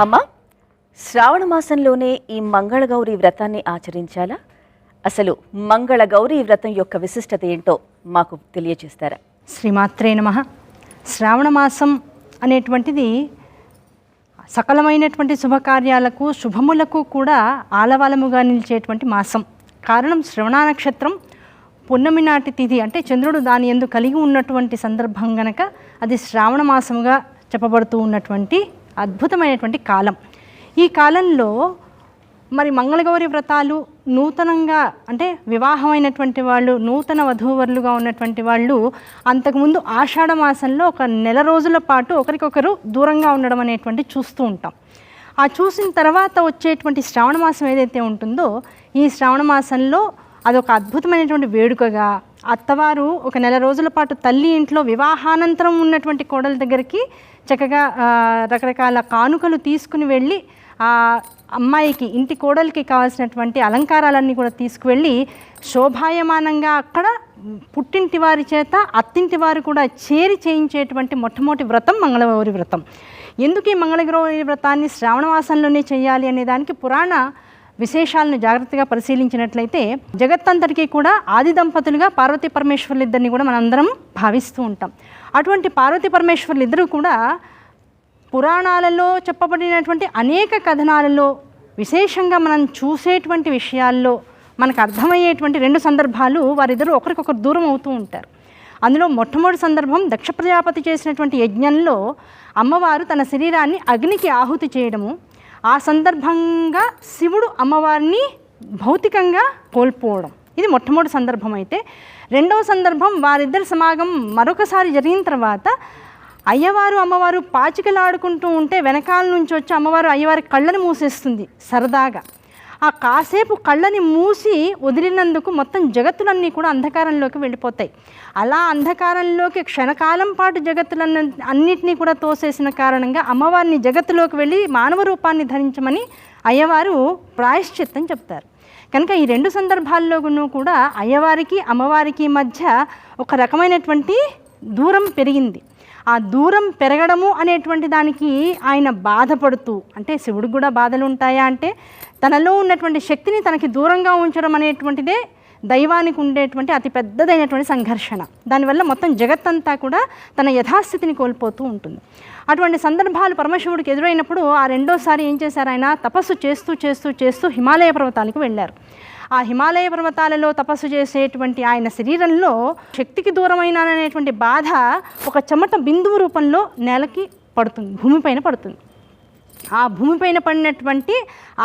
అమ్మా, శ్రావణ మాసంలోనే ఈ మంగళగౌరి వ్రతాన్ని ఆచరించాలా? అసలు మంగళగౌరి వ్రతం యొక్క విశిష్టత ఏంటో మాకు తెలియజేస్తారా? శ్రీమాత్రే నమః. శ్రావణ మాసం అనేటువంటిది సకలమైనటువంటి శుభకార్యాలకు శుభములకు కూడా ఆలవాలముగా నిలిచేటువంటి మాసం. కారణం శ్రవణ నక్షత్రం పున్నమి నాటి తిథి, అంటే చంద్రుడు దాని యందు కలిగి ఉన్నటువంటి సందర్భం గనక అది శ్రావణ మాసముగా చెప్పబడుతూ ఉన్నటువంటి అద్భుతమైనటువంటి కాలం. ఈ కాలంలో మరి మంగళగౌరి వ్రతాలు నూతనంగా, అంటే వివాహమైనటువంటి వాళ్ళు, నూతన వధూవరులుగా ఉన్నటువంటి వాళ్ళు అంతకుముందు ఆషాఢ మాసంలో ఒక నెల రోజుల పాటు ఒకరికొకరు దూరంగా ఉండడం అనేటువంటి చూస్తూ ఉంటాం. ఆ చూసిన తర్వాత వచ్చేటువంటి శ్రావణ మాసం ఏదైతే ఉంటుందో, ఈ శ్రావణ మాసంలో అదొక అద్భుతమైనటువంటి వేడుకగా అత్తవారు ఒక నెల రోజుల పాటు తల్లి ఇంట్లో వివాహానంతరం ఉన్నటువంటి కోడల దగ్గరికి చక్కగా రకరకాల కానుకలు తీసుకుని వెళ్ళి ఆ అమ్మాయికి, ఇంటి కోడలికి కావాల్సినటువంటి అలంకారాలన్నీ కూడా తీసుకువెళ్ళి శోభాయమానంగా అక్కడ పుట్టింటి వారి చేత అత్తింటి వారు కూడా చేరి చేయించేటువంటి మొట్టమొదటి వ్రతం మంగళగౌరి వ్రతం. ఎందుకు ఈ మంగళగౌరి వ్రతాన్ని శ్రావణ మాసంలోనే చేయాలి అనే దానికి పురాణ విశేషాలను జాగ్రత్తగా పరిశీలించినట్లయితే జగత్తంతటికీ కూడా ఆది దంపతులుగా పార్వతీ పరమేశ్వరులు ఇద్దరిని కూడా మనందరం భావిస్తూ ఉంటాం. అటువంటి పార్వతీ పరమేశ్వరులు ఇద్దరు కూడా పురాణాలలో చెప్పబడినటువంటి అనేక కథనాలలో, విశేషంగా మనం చూసేటువంటి విషయాల్లో మనకు అర్థమయ్యేటువంటి రెండు సందర్భాలు వారిద్దరూ ఒకరికొకరు దూరం అవుతూ ఉంటారు. అందులో మొట్టమొదటి సందర్భం దక్ష ప్రజాపతి చేసినటువంటి యజ్ఞంలో అమ్మవారు తన శరీరాన్ని అగ్నికి ఆహుతి చేయడము, ఆ సందర్భంగా శివుడు అమ్మవారిని భౌతికంగా కోల్పోవడం, ఇది మొట్టమొదటి సందర్భం. అయితే రెండవ సందర్భం వారిద్దరి సమాగం మరొకసారి జరిగిన తర్వాత అయ్యవారు అమ్మవారు పాచికలాడుకుంటూ ఉంటే వెనకాల నుంచి వచ్చి అమ్మవారు అయ్యవారి కళ్ళని మూసేస్తుంది సరదాగా. ఆ కాసేపు కళ్ళని మూసి వదిలినందుకు మొత్తం జగత్తులన్నీ కూడా అంధకారంలోకి వెళ్ళిపోతాయి. అలా అంధకారంలోకి క్షణకాలం పాటు అన్నిటినీ కూడా తోసేసిన కారణంగా అమ్మవారిని జగత్తులోకి వెళ్ళి మానవ రూపాన్ని ధరించమని అయ్యవారు ప్రాయశ్చిత్తం చెప్తారు. కనుక ఈ రెండు సందర్భాల్లోనూ కూడా అయ్యవారికి అమ్మవారికి మధ్య ఒక రకమైనటువంటి దూరం పెరిగింది. ఆ దూరం పెరగడము అనేటువంటి దానికి ఆయన బాధపడుతూ, అంటే శివుడికి కూడా బాధలు ఉంటాయా అంటే తనలో ఉన్నటువంటి శక్తిని తనకి దూరంగా ఉంచడం అనేటువంటిదే దైవానికి ఉండేటువంటి అతి పెద్దదైనటువంటి సంఘర్షణ. దానివల్ల మొత్తం జగత్తంతా కూడా తన యథాస్థితిని కోల్పోతూ ఉంటుంది. అటువంటి సందర్భాలు పరమశివుడికి ఎదురైనప్పుడు ఆ రెండోసారి ఏం చేశారు, ఆయన తపస్సు చేస్తూ చేస్తూ చేస్తూ హిమాలయ పర్వతాలకు వెళ్ళారు. ఆ హిమాలయ పర్వతాలలో తపస్సు చేసేటువంటి ఆయన శరీరంలో శక్తికి దూరమైనటువంటి బాధ ఒక చెమట బిందువు రూపంలో నేలకి పడుతుంది, భూమిపైన పడుతుంది. ఆ భూమిపైన పడినటువంటి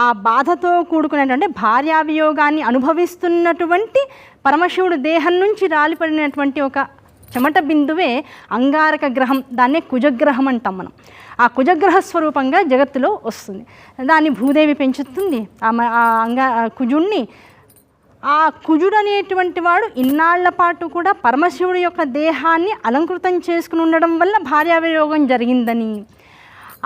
ఆ బాధతో కూడుకున్నటువంటి భార్యావియోగాన్ని అనుభవిస్తున్నటువంటి పరమశివుడు దేహం నుంచి రాలిపడినటువంటి ఒక చెమట బిందువే అంగారక గ్రహం, దాన్నే కుజగ్రహం అంటాం మనం. ఆ కుజగ్రహ స్వరూపంగా జగత్తులో వస్తుంది. దాన్ని భూదేవి పెంచుతుంది కుజుణ్ణి. ఆ కుజుడు అనేటువంటి వాడు ఇన్నాళ్ల పాటు కూడా పరమశివుడి యొక్క దేహాన్ని అలంకృతం చేసుకుని ఉండడం వల్ల భార్యావియోగం జరిగిందని,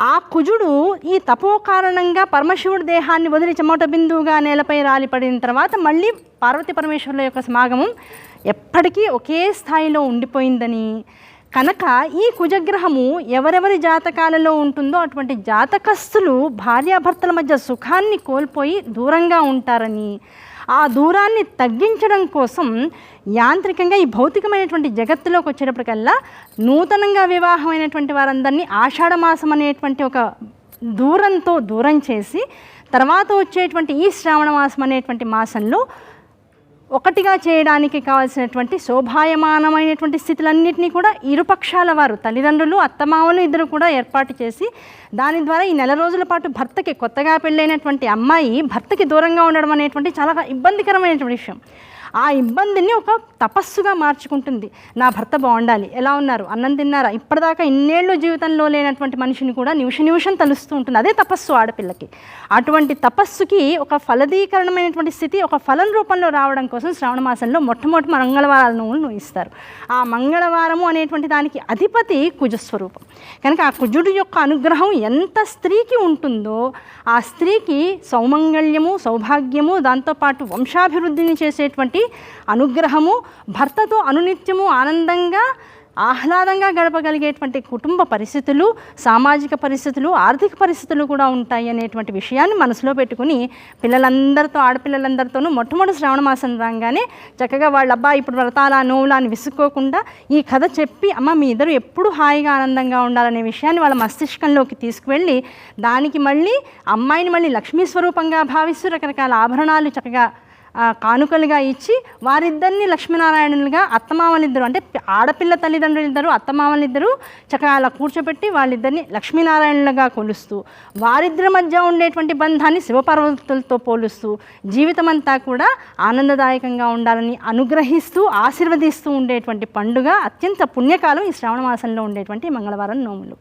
ఆ కుజుడు ఈ తపో కారణంగా పరమశివుడి దేహాన్ని వదిలి చెమట బిందువుగా నేలపై రాలిపడిన తర్వాత మళ్ళీ పార్వతీ పరమేశ్వరుల యొక్క సమాగమం ఎప్పటికీ ఒకే స్థాయిలో ఉండిపోయిందని, కనుక ఈ కుజగ్రహము ఎవరెవరి జాతకాలలో ఉంటుందో అటువంటి జాతకస్తులు భార్యాభర్తల మధ్య సుఖాన్ని కోల్పోయి దూరంగా ఉంటారని, ఆ దూరాన్ని తగ్గించడం కోసం యాంత్రికంగా ఈ భౌతికమైనటువంటి జగత్తులోకి వచ్చేటప్పటికల్లా నూతనంగా వివాహమైనటువంటి వారందరినీ ఆషాఢ మాసం అనేటువంటి ఒక దూరంతో దూరం చేసి తర్వాత వచ్చేటువంటి ఈ శ్రావణ మాసం అనేటువంటి మాసంలో ఒకటిగా చేయడానికి కావాల్సినటువంటి శోభాయమానమైనటువంటి స్థితులన్నింటినీ కూడా ఇరుపక్షాల వారు, తల్లిదండ్రులు అత్తమామలు ఇద్దరు కూడా ఏర్పాటు చేసి దాని ద్వారా ఈ నెల రోజుల పాటు భర్తకి, కొత్తగా పెళ్ళైనటువంటి అమ్మాయి భర్తకి దూరంగా ఉండడం అనేటువంటి చాలా ఇబ్బందికరమైనటువంటి విషయం. ఆ ఇబ్బందిని ఒక తపస్సుగా మార్చుకుంటుంది. నా భర్త బాగుండాలి, ఎలా ఉన్నారు, అన్నం తిన్నారా, ఇప్పటిదాకా ఇన్నేళ్ళు జీవితంలో లేనటువంటి మనిషిని కూడా నిమిషం తలుస్తూ ఉంటుంది. అదే తపస్సు ఆడపిల్లకి. అటువంటి తపస్సుకి ఒక ఫలదీకరణమైనటువంటి స్థితి, ఒక ఫలం రూపంలో రావడం కోసం శ్రావణ మాసంలో మొట్టమొదటి మంగళవారాల నోములు ఇస్తారు. ఆ మంగళవారము అనేటువంటి దానికి అధిపతి కుజస్వరూపం. కనుక ఆ కుజుడు యొక్క అనుగ్రహం ఎంత స్త్రీకి ఉంటుందో ఆ స్త్రీకి సౌమంగళ్యము, సౌభాగ్యము, దాంతోపాటు వంశాభివృద్ధిని చేసేటువంటి అనుగ్రహము, భర్తతో అనునిత్యము ఆనందంగా ఆహ్లాదంగా గడపగలిగేటువంటి కుటుంబ పరిస్థితులు, సామాజిక పరిస్థితులు, ఆర్థిక పరిస్థితులు కూడా ఉంటాయి అనేటువంటి విషయాన్ని మనసులో పెట్టుకుని పిల్లలందరితో, ఆడపిల్లలందరితోనూ మొట్టమొదటి శ్రావణ మాసం రాగానే చక్కగా వాళ్ళ అబ్బా ఇప్పుడు వ్రతాలా నోవులా అని విసుక్కోకుండా ఈ కథ చెప్పి అమ్మ మీ ఇద్దరు ఎప్పుడు హాయిగా ఆనందంగా ఉండాలనే విషయాన్ని వాళ్ళ మస్తిష్కంలోకి తీసుకువెళ్ళి దానికి మళ్ళీ అమ్మాయిని మళ్ళీ లక్ష్మీ స్వరూపంగా భావిస్తూ రకరకాల ఆభరణాలు చక్కగా కానుకలుగా ఇచ్చి వారిద్దరిని లక్ష్మీనారాయణులుగా అత్తమామలిద్దరు అంటే ఆడపిల్ల తల్లిదండ్రులిద్దరు అత్తమామలిద్దరూ చక్కగా అలా కూర్చోబెట్టి వాళ్ళిద్దరిని లక్ష్మీనారాయణులుగా కొలుస్తూ వారిద్దరి మధ్య ఉండేటువంటి బంధాన్ని శివపార్వతులతో పోలుస్తూ జీవితం అంతా కూడా ఆనందదాయకంగా ఉండాలని అనుగ్రహిస్తూ ఆశీర్వదిస్తూ ఉండేటువంటి పండుగ అత్యంత పుణ్యకాలం ఈ శ్రావణ మాసంలో ఉండేటువంటి మంగళవారం నోములు.